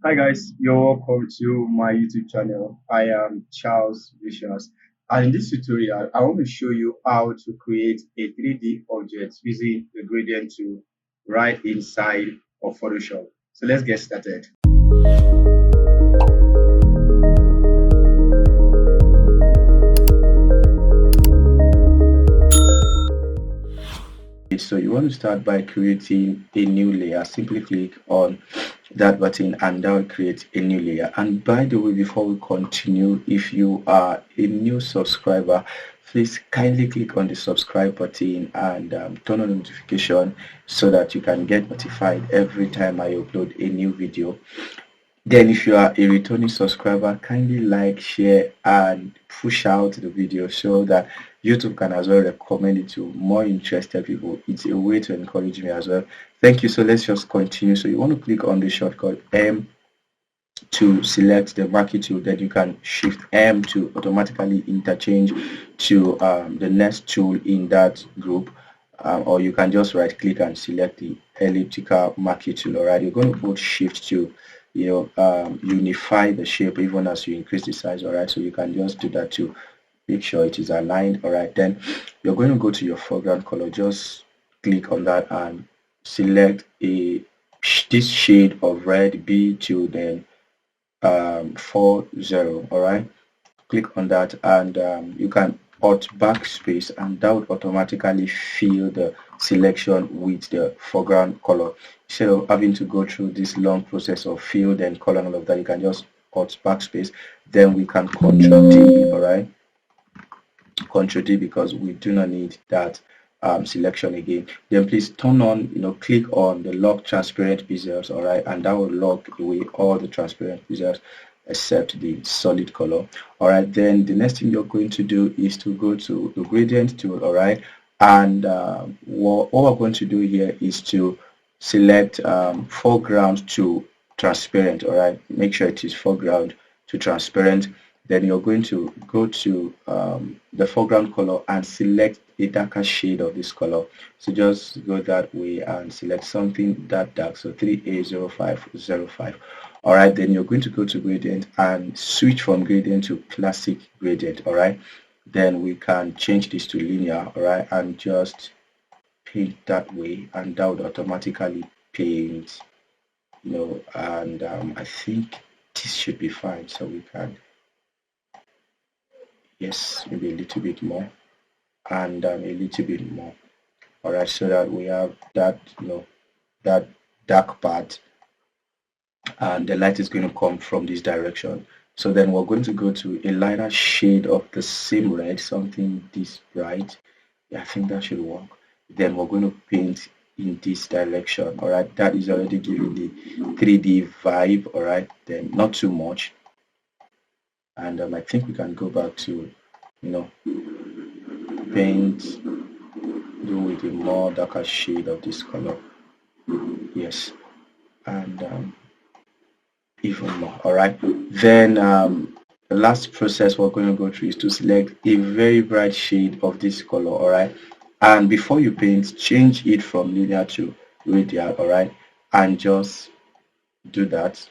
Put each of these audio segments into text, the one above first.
Hi guys, you're welcome to my YouTube channel. I am Charles Vicious, and in this tutorial, I want to show you how to create a 3D object using the gradient tool right inside of Photoshop. So let's get started. So you want to start by creating a new layer. Simply click on that button and that will create a new layer. And by the way, before we continue, if you are a new subscriber, please kindly click on the subscribe button and turn on notification so that you can get notified every time I upload a new video. Then if you are a returning subscriber, kindly like, share and push out the video so that YouTube can as well recommend it to more interested people. It's a way to encourage me as well. Thank you. So let's just continue. So you want to click on the shortcut M to select the marquee tool. Then you can shift M to automatically interchange to the next tool in that group. Or you can just right click and select the elliptical marquee tool. Alright, you're going to hold shift to unify the shape even as you increase the size. Alright, so you can just do that to make sure it is aligned. Alright, then you're going to go to your foreground color. Just click on that and select this shade of red B2, then 40. All right, click on that and you can alt backspace and that would automatically fill the selection with the foreground color. Instead of having to go through this long process of fill and color and all of that, you can just alt backspace. Then we can control D. All right, control D, because we do not need that selection again. Then please turn on, click on the lock transparent bezels. All right, and that will lock away all the transparent bezels except the solid color. All right, then the next thing you're going to do is to go to the gradient tool. All right, and what we're going to do here is to select foreground to transparent. All right, make sure it is foreground to transparent. Then you're going to go to the foreground color and select a darker shade of this color. So just go that way and select something that dark, so 3A0505. All right, then you're going to go to gradient and switch from gradient to classic gradient. All right, then we can change this to linear. All right, and just paint that way, and that would automatically paint, and I think this should be fine. So we can, yes, maybe a little bit more and a little bit more. All right, so that we have that, that dark part, and the light is going to come from this direction. So then we're going to go to a lighter shade of the same red, something this bright. Yeah, I think that should work. Then we're going to paint in this direction. All right, that is already giving the 3D vibe. All right, then not too much. And I think we can go back to, paint, do with a more darker shade of this color. Yes, and even more. All right, then the last process we're going to go through is to select a very bright shade of this color. All right, and before you paint, change it from linear to radial. All right, and just do that.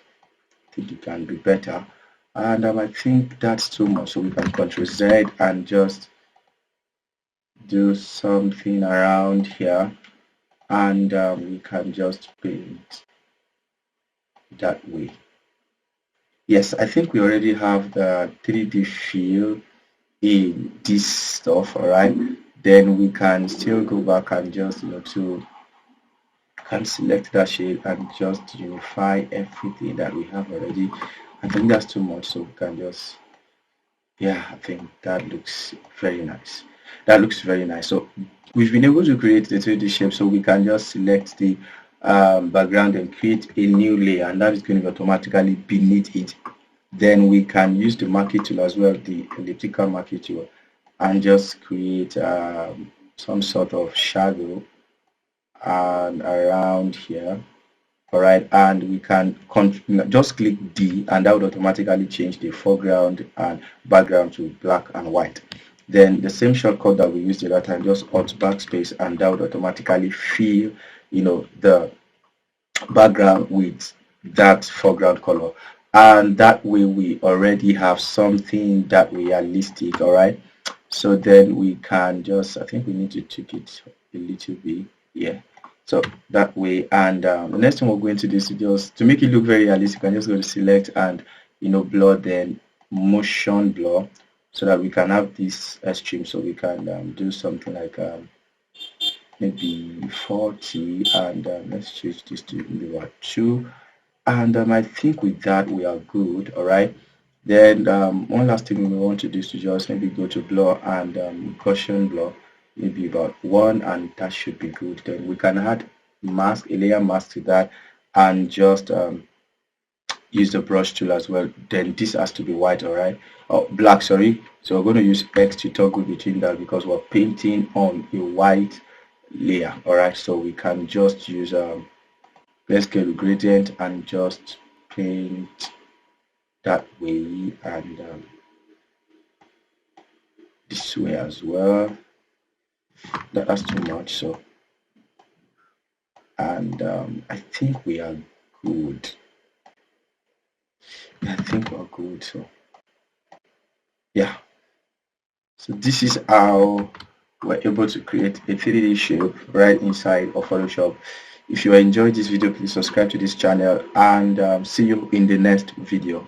I think it can be better, and I think that's too much, so we can Ctrl Z and just do something around here, and we can just paint that way. Yes, I think we already have the 3D feel in this stuff. All right, then we can still go back and just can select that shade and just unify everything that we have already. I think that's too much, so we can just, yeah, I think that looks very nice. That looks very nice. So we've been able to create the 3D shape, so we can just select the background and create a new layer, and that is going to be automatically beneath it. Then we can use the marquee tool as well, the elliptical marquee tool, and just create some sort of shadow and around here. All right, and we can just click D, and that would automatically change the foreground and background to black and white. Then the same shortcut that we used the other time, just alt backspace, and that would automatically fill the background with that foreground color, and that way we already have something that realistic. All right, so then we can just, I think we need to tweak it a little bit. Yeah, so that way. And the next thing we're going to do is just to make it look very realistic, I'm just going to select and blur, then motion blur, so that we can have this extreme, so we can do something like maybe 40, and let's change this to maybe about 2. And I think with that we are good. All right, then one last thing we want to do is to just maybe go to blur and Gaussian blur, maybe about 1, and that should be good. Then we can add mask, a layer mask to that, and just use the brush tool as well. Then this has to be white, all right, oh, black, sorry. So we're going to use X to toggle between that, because we're painting on a white layer. All right, so we can just use let's get a gradient and just paint that way, and this way as well. That's too much, so, and I think we are good. I think we're good. So yeah, so this is how we're able to create a 3D shape right inside of Photoshop. If you enjoyed this video, please subscribe to this channel, and see you in the next video.